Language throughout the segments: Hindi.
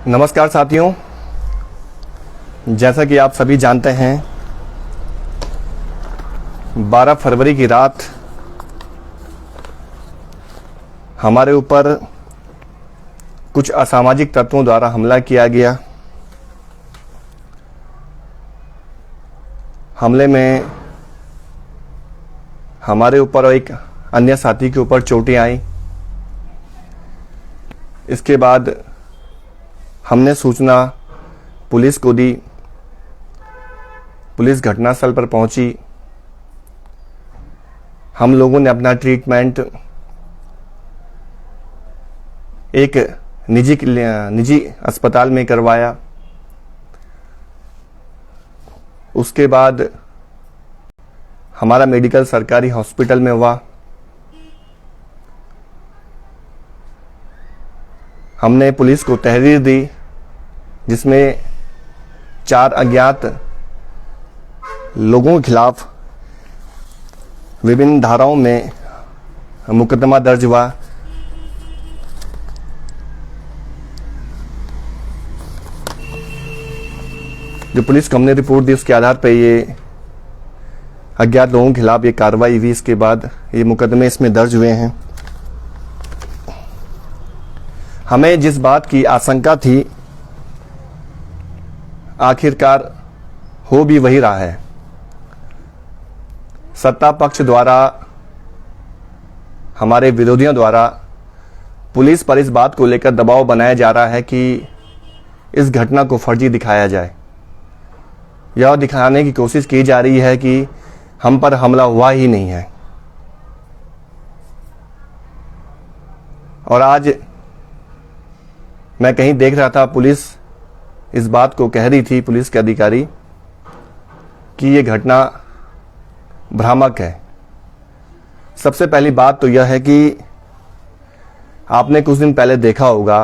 नमस्कार साथियों, जैसा कि आप सभी जानते हैं 12 फरवरी की रात हमारे ऊपर कुछ असामाजिक तत्वों द्वारा हमला किया गया। हमले में हमारे ऊपर और एक अन्य साथी के ऊपर चोटें आई। इसके बाद हमने सूचना पुलिस को दी। पुलिस घटनास्थल पर पहुंची। हम लोगों ने अपना ट्रीटमेंट एक निजी अस्पताल में करवाया। उसके बाद हमारा मेडिकल सरकारी हॉस्पिटल में हुआ। हमने पुलिस को तहरीर दी जिसमें 4 अज्ञात लोगों के खिलाफ विभिन्न धाराओं में मुकदमा दर्ज हुआ। जो पुलिस को हमने रिपोर्ट दी उसके आधार पर ये अज्ञात लोगों के खिलाफ ये कार्रवाई हुई। इसके बाद ये मुकदमे इसमें दर्ज हुए हैं। हमें जिस बात की आशंका थी आखिरकार हो भी वही रहा है। सत्ता पक्ष द्वारा, हमारे विरोधियों द्वारा पुलिस पर इस बात को लेकर दबाव बनाया जा रहा है कि इस घटना को फर्जी दिखाया जाए। यह दिखाने की कोशिश की जा रही है कि हम पर हमला हुआ ही नहीं है। और आज मैं कहीं देख रहा था, पुलिस इस बात को कह रही थी, पुलिस के अधिकारी, कि यह घटना भ्रामक है। सबसे पहली बात तो यह है कि आपने कुछ दिन पहले देखा होगा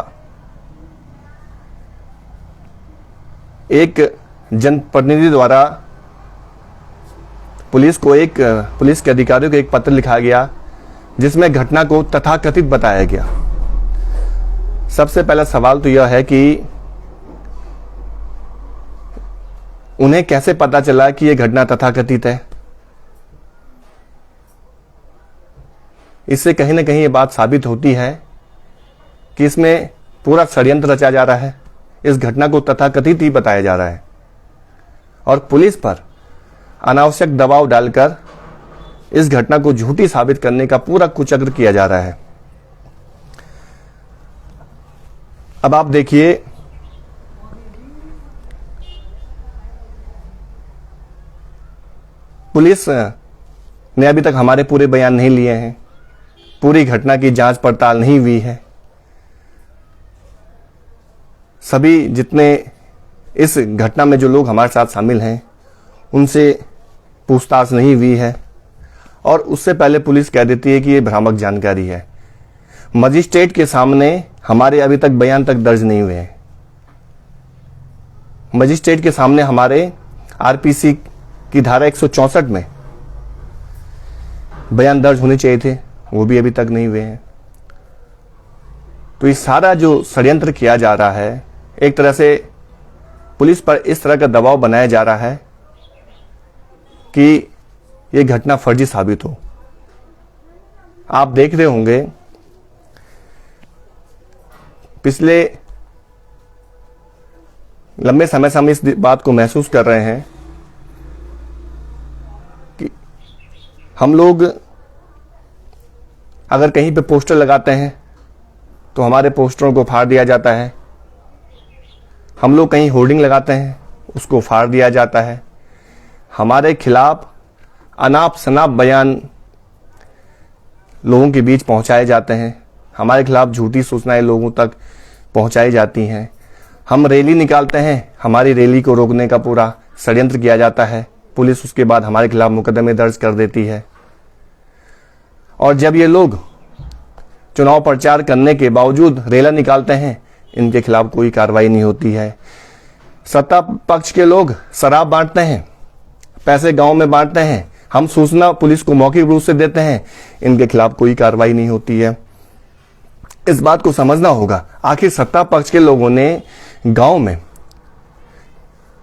एक जनप्रतिनिधि द्वारा पुलिस के अधिकारियों को एक पत्र लिखा गया जिसमें घटना को तथाकथित बताया गया। सबसे पहला सवाल तो यह है कि उन्हें कैसे पता चला कि यह घटना तथाकथित है। इससे कहीं ना कहीं ये बात साबित होती है कि इसमें पूरा षड्यंत्र रचा जा रहा है। इस घटना को तथाकथित ही बताया जा रहा है और पुलिस पर अनावश्यक दबाव डालकर इस घटना को झूठी साबित करने का पूरा कुचक्र किया जा रहा है। अब आप देखिए, पुलिस ने अभी तक हमारे पूरे बयान नहीं लिए हैं। पूरी घटना की जांच पड़ताल नहीं हुई है। सभी जितने इस घटना में जो लोग हमारे साथ शामिल हैं उनसे पूछताछ नहीं हुई है। और उससे पहले पुलिस कह देती है कि ये भ्रामक जानकारी है। मजिस्ट्रेट के सामने हमारे अभी तक बयान तक दर्ज नहीं हुए हैं। मजिस्ट्रेट के सामने हमारे आरपीसी की धारा 164 में बयान दर्ज होने चाहिए थे, वो भी अभी तक नहीं हुए हैं। तो ये सारा जो षड्यंत्र किया जा रहा है, एक तरह से पुलिस पर इस तरह का दबाव बनाया जा रहा है कि ये घटना फर्जी साबित हो। आप देख रहे होंगे पिछले लंबे समय से हम इस बात को महसूस कर रहे हैं कि हम लोग अगर कहीं पे पोस्टर लगाते हैं तो हमारे पोस्टरों को फाड़ दिया जाता है। हम लोग कहीं होर्डिंग लगाते हैं, उसको फाड़ दिया जाता है। हमारे खिलाफ अनाप शनाप बयान लोगों के बीच पहुंचाए जाते हैं। हमारे खिलाफ झूठी सूचनाएं लोगों तक पहुंचाई जाती हैं। हम रैली निकालते हैं, हमारी रैली को रोकने का पूरा षड्यंत्र किया जाता है। पुलिस उसके बाद हमारे खिलाफ मुकदमे दर्ज कर देती है। और जब ये लोग चुनाव प्रचार करने के बावजूद रैली निकालते हैं, इनके खिलाफ कोई कार्रवाई नहीं होती है। सत्ता पक्ष के लोग शराब बांटते हैं, पैसे गांव में बांटते हैं, हम सूचना पुलिस को मौखिक रूप से देते हैं, इनके खिलाफ कोई कार्रवाई नहीं होती है। इस बात को समझना होगा, आखिर सत्ता पक्ष के लोगों ने गांव में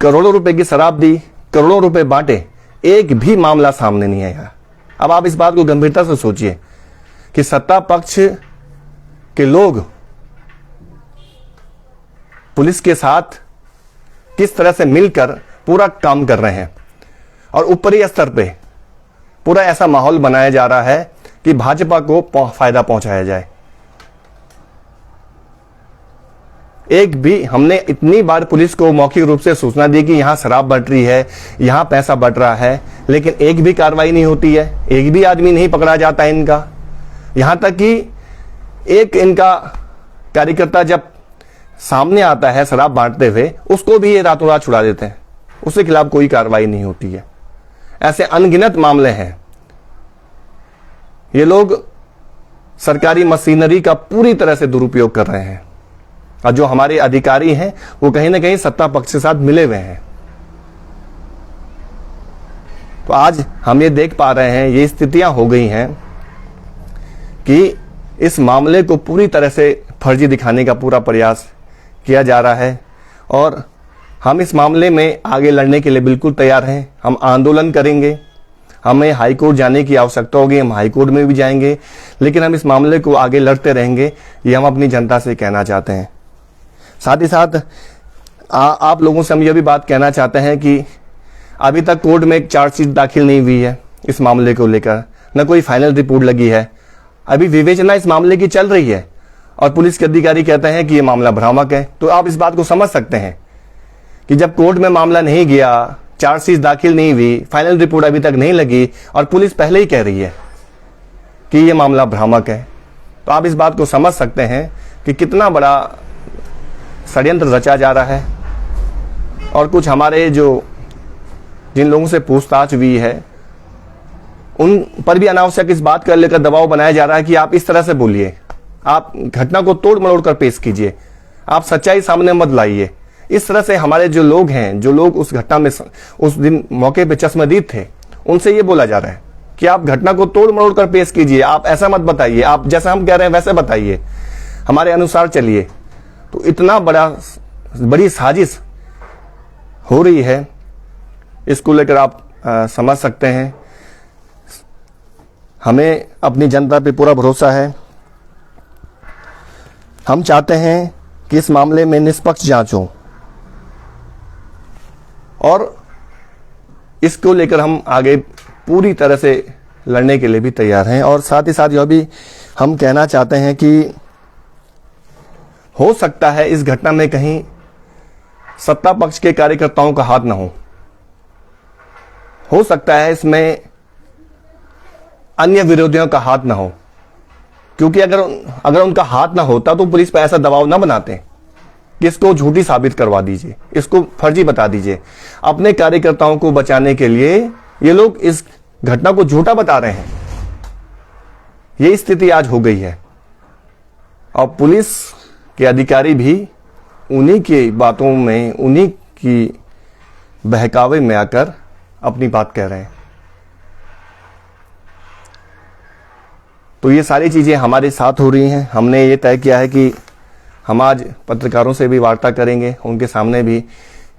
करोड़ों रुपए की शराब दी, करोड़ों रुपए बांटे, एक भी मामला सामने नहीं आया। अब आप इस बात को गंभीरता से सोचिए कि सत्ता पक्ष के लोग पुलिस के साथ किस तरह से मिलकर पूरा काम कर रहे हैं और ऊपरी स्तर पे पूरा ऐसा माहौल बनाया जा रहा है कि भाजपा को फायदा पहुंचाया जाए। एक भी हमने इतनी बार पुलिस को मौखिक रूप से सूचना दी कि यहां शराब बट रही है, यहां पैसा बट रहा है, लेकिन एक भी कार्रवाई नहीं होती है, एक भी आदमी नहीं पकड़ा जाता है इनका। यहां तक कि एक इनका कार्यकर्ता जब सामने आता है शराब बांटते हुए, उसको भी ये रातों रात छुड़ा देते हैं, उसके खिलाफ कोई कार्रवाई नहीं होती है। ऐसे अनगिनत मामले हैं। ये लोग सरकारी मशीनरी का पूरी तरह से दुरुपयोग कर रहे हैं और जो हमारे अधिकारी हैं वो कहीं ना कहीं सत्ता पक्ष के साथ मिले हुए हैं। तो आज हम ये देख पा रहे हैं, ये स्थितियां हो गई हैं कि इस मामले को पूरी तरह से फर्जी दिखाने का पूरा प्रयास किया जा रहा है और हम इस मामले में आगे लड़ने के लिए बिल्कुल तैयार हैं। हम आंदोलन करेंगे, हमें हाईकोर्ट जाने की आवश्यकता होगी, हम हाईकोर्ट में भी जाएंगे, लेकिन हम इस मामले को आगे लड़ते रहेंगे, ये हम अपनी जनता से कहना चाहते हैं। साथ ही साथ आप लोगों से हम यह भी बात कहना चाहते हैं कि अभी तक कोर्ट में एक चार्जशीट दाखिल नहीं हुई है इस मामले को लेकर, न कोई फाइनल रिपोर्ट लगी है, अभी विवेचना इस मामले की चल रही है और पुलिस के अधिकारी कहते हैं कि यह मामला भ्रामक है। तो आप इस बात को समझ सकते हैं कि जब कोर्ट में मामला नहीं गया, चार्जशीट दाखिल नहीं हुई, फाइनल रिपोर्ट अभी तक नहीं लगी और पुलिस पहले ही कह रही है कि यह मामला भ्रामक है, तो आप इस बात को समझ सकते हैं कि कितना बड़ा षड्यंत्र रचा जा रहा है। और कुछ हमारे जिन लोगों से पूछताछ हुई है उन पर भी अनावश्यक इस बात को लेकर दबाव बनाया जा रहा है कि आप इस तरह से बोलिए, आप घटना को तोड़ मरोड़ कर पेश कीजिए, आप सच्चाई सामने मत लाइए। इस तरह से हमारे जो लोग हैं, जो लोग उस घटना में उस दिन मौके पे चश्मदीद थे, उनसे ये बोला जा रहा है कि आप घटना को तोड़ मरोड़ कर पेश कीजिए, आप ऐसा मत बताइए, आप जैसा हम कह रहे हैं वैसे बताइए, हमारे अनुसार चलिए। तो इतना बड़ी साजिश हो रही है, इसको लेकर आप समझ सकते हैं। हमें अपनी जनता पे पूरा भरोसा है। हम चाहते हैं कि इस मामले में निष्पक्ष जांच हो और इसको लेकर हम आगे पूरी तरह से लड़ने के लिए भी तैयार हैं। और साथ ही साथ यह भी हम कहना चाहते हैं कि हो सकता है इस घटना में कहीं सत्ता पक्ष के कार्यकर्ताओं का हाथ ना हो सकता है इसमें अन्य विरोधियों का हाथ ना हो, क्योंकि अगर उनका हाथ ना होता तो पुलिस पर ऐसा दबाव ना बनाते कि इसको झूठी साबित करवा दीजिए, इसको फर्जी बता दीजिए। अपने कार्यकर्ताओं को बचाने के लिए ये लोग इस घटना को झूठा बता रहे हैं। ये स्थिति आज हो गई है और पुलिस के अधिकारी भी उन्हीं की बातों में, उन्हीं की बहकावे में आकर अपनी बात कह रहे हैं। तो ये सारी चीजें हमारे साथ हो रही हैं। हमने ये तय किया है कि हम आज पत्रकारों से भी वार्ता करेंगे, उनके सामने भी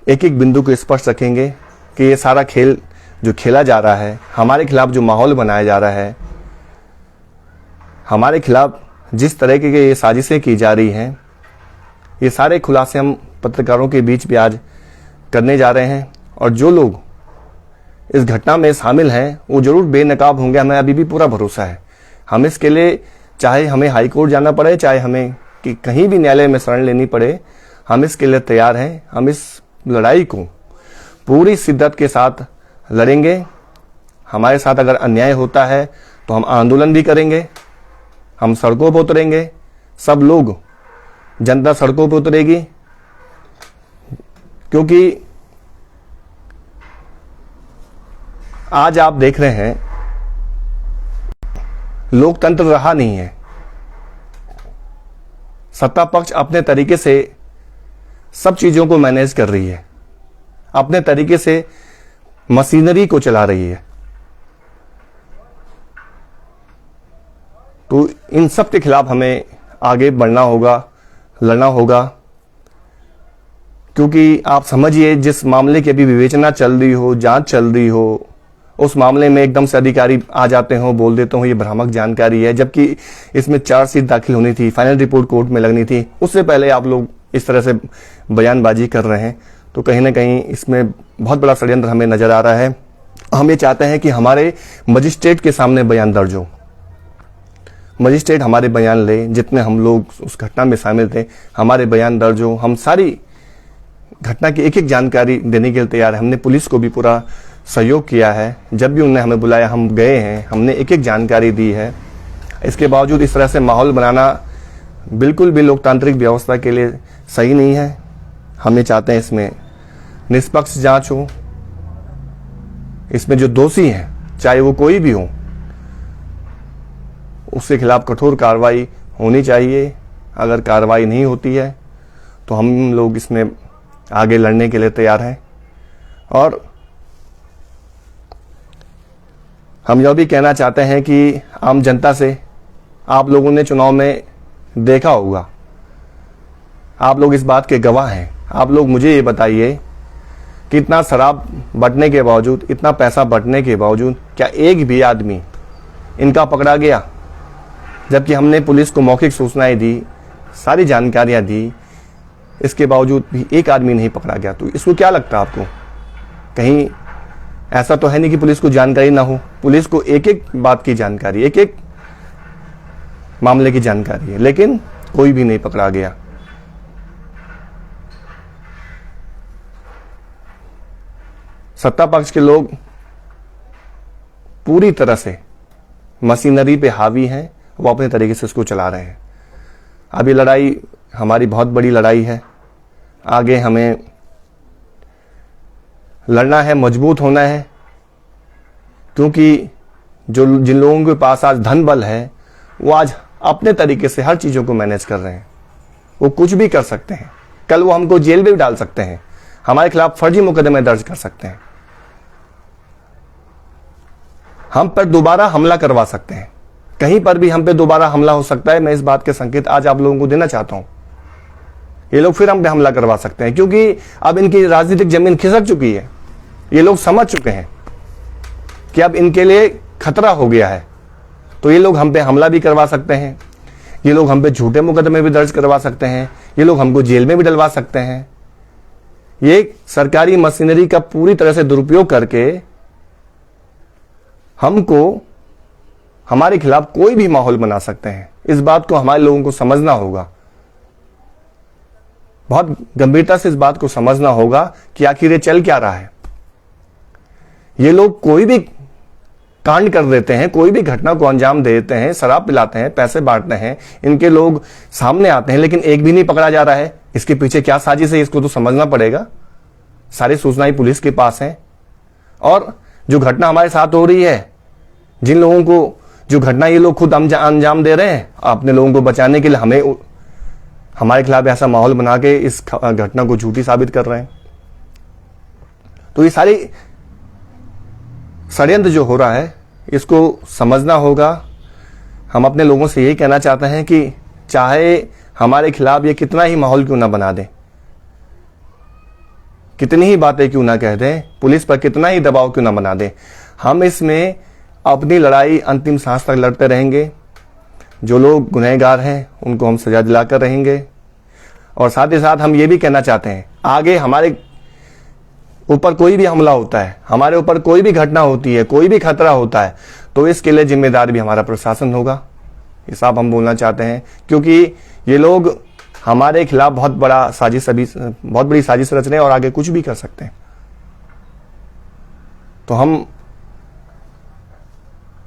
एक एक बिंदु को स्पष्ट रखेंगे कि ये सारा खेल जो खेला जा रहा है, हमारे खिलाफ जो माहौल बनाया जा रहा है, हमारे खिलाफ जिस तरह की ये साजिशें की जा रही हैं, ये सारे खुलासे हम पत्रकारों के बीच भी आज करने जा रहे हैं। और जो लोग इस घटना में शामिल हैं वो जरूर बेनकाब होंगे, हमें अभी भी पूरा भरोसा है। हम इसके लिए चाहे हमें हाई कोर्ट जाना पड़े, चाहे हमें कि कहीं भी न्यायालय में शरण लेनी पड़े, हम इसके लिए तैयार हैं। हम इस लड़ाई को पूरी शिद्दत के साथ लड़ेंगे। हमारे साथ अगर अन्याय होता है तो हम आंदोलन भी करेंगे, हम सड़कों पर उतरेंगे, सब लोग, जनता सड़कों पर उतरेगी, क्योंकि आज आप देख रहे हैं लोकतंत्र रहा नहीं है। सत्ता पक्ष अपने तरीके से सब चीजों को मैनेज कर रही है, अपने तरीके से मशीनरी को चला रही है। तो इन सब के खिलाफ हमें आगे बढ़ना होगा, लड़ना होगा, क्योंकि आप समझिए जिस मामले की अभी विवेचना चल रही हो, जांच चल रही हो, उस मामले में एकदम से अधिकारी आ जाते हो, बोल देते हो ये भ्रामक जानकारी है, जबकि इसमें चार्जशीट दाखिल होनी थी, फाइनल रिपोर्ट कोर्ट में लगनी थी, उससे पहले आप लोग इस तरह से बयानबाजी कर रहे हैं। तो कहीं ना कहीं इसमें बहुत बड़ा षड्यंत्र हमें नजर आ रहा है। हम ये चाहते हैं कि हमारे मजिस्ट्रेट के सामने बयान दर्ज हो, मजिस्ट्रेट हमारे बयान ले, जितने हम लोग उस घटना में शामिल थे हमारे बयान दर्ज हो, हम सारी घटना की एक एक जानकारी देने के लिए तैयार है। हमने पुलिस को भी पूरा सहयोग किया है, जब भी उन्होंने हमें बुलाया हम गए हैं, हमने एक एक जानकारी दी है। इसके बावजूद इस तरह से माहौल बनाना बिल्कुल भी लोकतांत्रिक व्यवस्था के लिए सही नहीं है। हम ये चाहते हैं इसमें निष्पक्ष जांच हो, इसमें जो दोषी हैं चाहे वो कोई भी हो उसके खिलाफ कठोर कार्रवाई होनी चाहिए। अगर कार्रवाई नहीं होती है तो हम लोग इसमें आगे लड़ने के लिए तैयार हैं। और हम यह भी कहना चाहते हैं कि आम जनता से, आप लोगों ने चुनाव में देखा होगा, आप लोग इस बात के गवाह हैं। आप लोग मुझे ये बताइए कि इतना शराब बंटने के बावजूद, इतना पैसा बंटने के बावजूद क्या एक भी आदमी इनका पकड़ा गया? जबकि हमने पुलिस को मौखिक सूचनाएं दी, सारी जानकारियां दी, इसके बावजूद भी एक आदमी नहीं पकड़ा गया। तो इसको क्या लगता है आपको? कहीं ऐसा तो है नहीं कि पुलिस को जानकारी ना हो। पुलिस को एक एक बात की जानकारी, एक एक मामले की जानकारी है, लेकिन कोई भी नहीं पकड़ा गया। सत्ता पक्ष के लोग पूरी तरह से मशीनरी पे हावी हैं, वो अपने तरीके से इसको चला रहे हैं। अब ये लड़ाई हमारी बहुत बड़ी लड़ाई है, आगे हमें लड़ना है, मजबूत होना है, क्योंकि जिन लोगों के पास आज धन बल है वो आज अपने तरीके से हर चीज़ों को मैनेज कर रहे हैं। वो कुछ भी कर सकते हैं, कल वो हमको जेल में भी डाल सकते हैं, हमारे खिलाफ फर्जी मुकदमे दर्ज कर सकते हैं, हम पर दोबारा हमला करवा सकते हैं, कहीं पर भी हम पे दोबारा हमला हो सकता है। मैं इस बात के संकेत आज आप लोगों को देना चाहता हूं। ये लोग फिर हम पे हमला करवा सकते हैं, क्योंकि अब इनकी राजनीतिक जमीन खिसक चुकी है। ये लोग समझ चुके हैं कि अब इनके लिए खतरा हो गया है, तो ये लोग हम पे हमला भी करवा सकते हैं, ये लोग हम पे झूठे मुकदमे भी दर्ज करवा सकते हैं, ये लोग हमको जेल में भी डलवा सकते हैं। ये सरकारी मशीनरी का पूरी तरह से दुरुपयोग करके हमको हमारे खिलाफ कोई भी माहौल बना सकते हैं। इस बात को हमारे लोगों को समझना होगा, बहुत गंभीरता से इस बात को समझना होगा कि आखिर ये चल क्या रहा है। ये लोग कोई भी कांड कर देते हैं, कोई भी घटना को अंजाम दे देते हैं, शराब पिलाते हैं, पैसे बांटते हैं, इनके लोग सामने आते हैं, लेकिन एक भी नहीं पकड़ा जा रहा है। इसके पीछे क्या साजिश है, इसको तो समझना पड़ेगा। सारी सूचनाएं पुलिस के पास हैं, और जो घटना हमारे साथ हो रही है, जिन लोगों को जो घटना ये लोग खुद अंजाम दे रहे हैं, अपने लोगों को बचाने के लिए हमारे खिलाफ ऐसा माहौल बना के इस घटना को झूठी साबित कर रहे हैं। तो ये सारी षड्यंत्र जो हो रहा है इसको समझना होगा। हम अपने लोगों से यही कहना चाहते हैं कि चाहे हमारे खिलाफ ये कितना ही माहौल क्यों ना बना दें, कितनी ही बातें क्यों ना कह दें, पुलिस पर कितना ही दबाव क्यों ना बना दें, हम इसमें अपनी लड़ाई अंतिम सांस तक लड़ते रहेंगे। जो लोग गुनहगार हैं उनको हम सजा दिलाकर रहेंगे। और साथ ही साथ हम ये भी कहना चाहते हैं, आगे हमारे ऊपर कोई भी हमला होता है, हमारे ऊपर कोई भी घटना होती है, कोई भी खतरा होता है, तो इसके लिए जिम्मेदार भी हमारा प्रशासन होगा। ये साफ हम बोलना चाहते हैं, क्योंकि ये लोग हमारे खिलाफ बहुत बड़ी साजिश रच रहे हैं और आगे कुछ भी कर सकते हैं। तो हम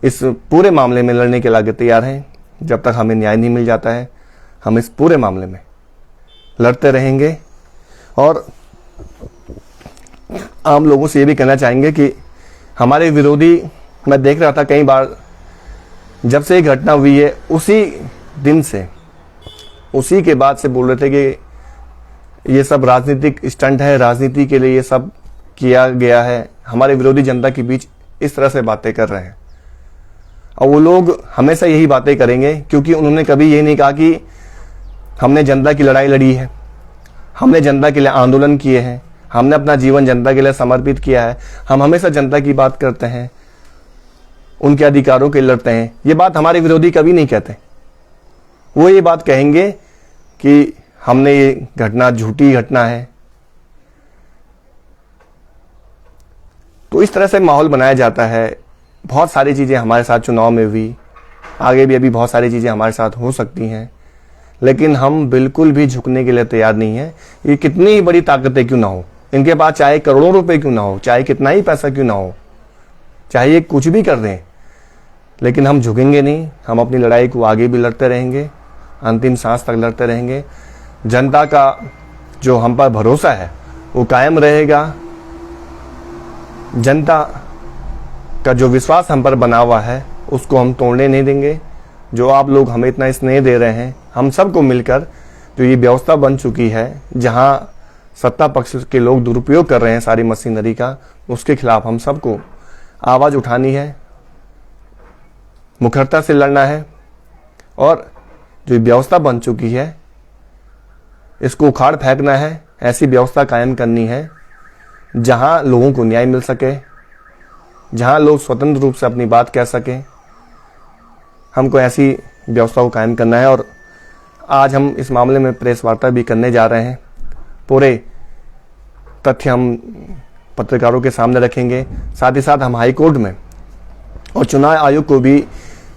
इस पूरे मामले में लड़ने के लिए तैयार हैं। जब तक हमें न्याय नहीं मिल जाता है, हम इस पूरे मामले में लड़ते रहेंगे। और आम लोगों से ये भी कहना चाहेंगे कि हमारे विरोधी, मैं देख रहा था कई बार, जब से ये घटना हुई है उसी दिन से, उसी के बाद से बोल रहे थे कि ये सब राजनीतिक स्टंट है, राजनीति के लिए ये सब किया गया है। हमारे विरोधी जनता के बीच इस तरह से बातें कर रहे हैं। और वो लोग हमेशा यही बातें करेंगे, क्योंकि उन्होंने कभी ये नहीं कहा कि हमने जनता की लड़ाई लड़ी है, हमने जनता के लिए आंदोलन किए हैं, हमने अपना जीवन जनता के लिए समर्पित किया है। हम हमेशा जनता की बात करते हैं, उनके अधिकारों के लिए लड़ते हैं। ये बात हमारे विरोधी कभी नहीं कहते। वो ये बात कहेंगे कि हमने ये घटना झूठी घटना है। तो इस तरह से माहौल बनाया जाता है। बहुत सारी चीज़ें हमारे साथ चुनाव में हुई, आगे भी अभी बहुत सारी चीज़ें हमारे साथ हो सकती हैं, लेकिन हम बिल्कुल भी झुकने के लिए तैयार नहीं है। ये कितनी ही बड़ी ताकतें क्यों ना हो, इनके पास चाहे करोड़ों रुपए क्यों ना हो, चाहे कितना ही पैसा क्यों ना हो, चाहे ये कुछ भी कर दें, लेकिन हम झुकेंगे नहीं। हम अपनी लड़ाई को आगे भी लड़ते रहेंगे, अंतिम सांस तक लड़ते रहेंगे। जनता का जो हम पर भरोसा है वो कायम रहेगा। जनता का जो विश्वास हम पर बना हुआ है उसको हम तोड़ने नहीं देंगे। जो आप लोग हमें इतना स्नेह दे रहे हैं, हम सबको मिलकर जो ये व्यवस्था बन चुकी है, जहां सत्ता पक्ष के लोग दुरुपयोग कर रहे हैं सारी मशीनरी का, उसके खिलाफ हम सबको आवाज उठानी है, मुखरता से लड़ना है और जो व्यवस्था बन चुकी है इसको उखाड़ फेंकना है। ऐसी व्यवस्था कायम करनी है जहां लोगों को न्याय मिल सके, जहां लोग स्वतंत्र रूप से अपनी बात कह सकें। हमको ऐसी व्यवस्था को कायम करना है और आज हम इस मामले में प्रेस वार्ता भी करने जा रहे हैं। पूरे तथ्य हम पत्रकारों के सामने रखेंगे। साथ ही साथ हम हाई कोर्ट में और चुनाव आयोग को भी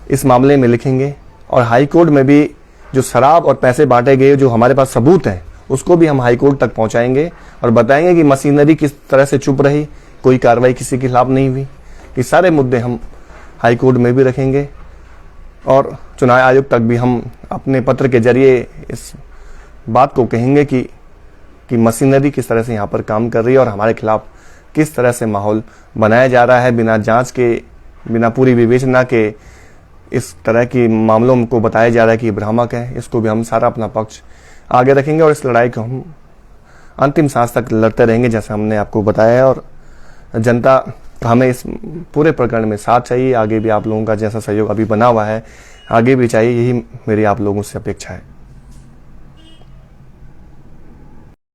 इस मामले में लिखेंगे और हाई कोर्ट में भी जो शराब और पैसे बांटे गए, जो हमारे पास सबूत हैं, उसको भी हम हाई कोर्ट तक पहुंचाएंगे और बताएंगे कि मशीनरी किस तरह से चुप रही, कोई कार्रवाई किसी के खिलाफ नहीं हुई। ये सारे मुद्दे हम हाई कोर्ट में भी रखेंगे और चुनाव आयोग तक भी हम अपने पत्र के जरिए इस बात को कहेंगे कि मशीनरी किस तरह से यहाँ पर काम कर रही है और हमारे खिलाफ किस तरह से माहौल बनाया जा रहा है। बिना जांच के, बिना पूरी विवेचना के इस तरह की मामलों को बताया जा रहा है कि ये भ्रामक है। इसको भी हम सारा अपना पक्ष आगे रखेंगे और इस लड़ाई को हम अंतिम सांस तक लड़ते रहेंगे, जैसा हमने आपको बताया है। और जनता हमें इस पूरे प्रकरण में साथ चाहिए। आगे भी आप लोगों का जैसा सहयोग अभी बना हुआ है, आगे भी चाहिए। यही मेरी आप लोगों से अपेक्षा है।